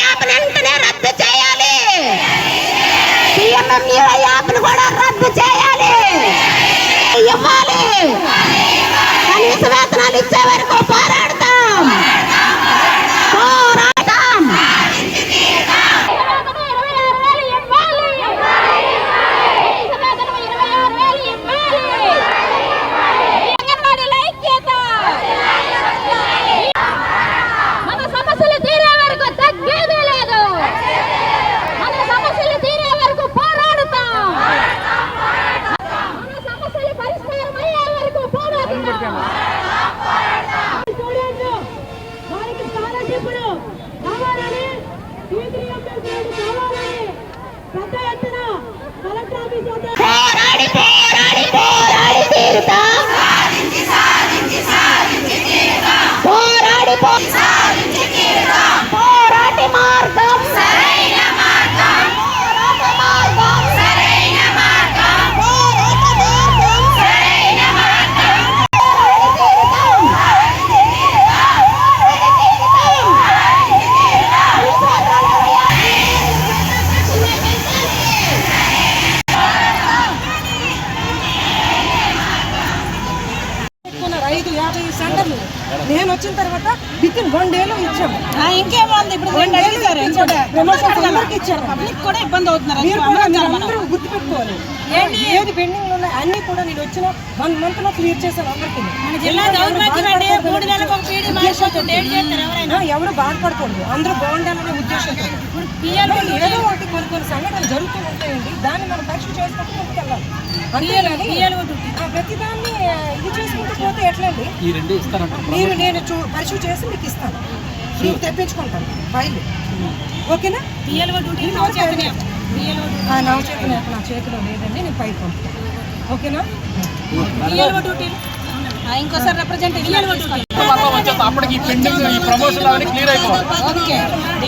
App వెంటనే రద్దు చేయాలి. పిఎంఎంఈ యాప్ కూడా రద్దు చేయాలి. ఇవ్వాలి. కనీస వేతనాలు ఇచ్చే వరకు పోరాడతాం. పోరాడి పోరాడి పోరాడి తీరుతాం. పోరాడి పోరాటి మార్గం సరైన మార్గం. పోరాట మార్గం సరైన మార్గం. పోరాట మార్గం సరైన మార్గం. సెంటర్లు నేను వచ్చిన తర్వాత వితిన్ 1 డేలో ఇచ్చాము. ఇంకేముంది ఇప్పుడు అందరికి ఇచ్చారు. పబ్లిక్ కూడా ఇబ్బంది అవుతున్నారు. అందరూ గుర్తుపెట్టుకోవాలి. ఏది పెండింగ్ ఉన్నాయి అన్ని కూడా నేను వచ్చిన 1 month లో క్లియర్ చేశాను అందరికీ. ఎవరు బాధపడకూడదు, అందరూ బాగుండాలనే ఉద్దేశంతో ఏదో ఒకటి కొన్ని సంఘటనలు జరుగుతూ ఉంటాయండి. దాన్ని మనం పరీక్ష చేసుకుంటూ ముందుకెళ్ళాలి. అంతేగాని ప్రతిదాన్ని ఇది చేసుకుంటూ పోతే ఎట్లండి? మీరు నేను పరీక్ష చేసి మీకు ఇస్తాను, మీకు తెప్పించుకుంటాను ఫైల్. ఓకేనా? నా చేతిలో లేదండి, నేను ఫైల్ పంపుతాను. ఓకేనా? ఇంకోసారి రిప్రజెంటేటివ్ అప్పటికి ఈ ప్రమోషన్ క్లియర్ అయిపోవాలి.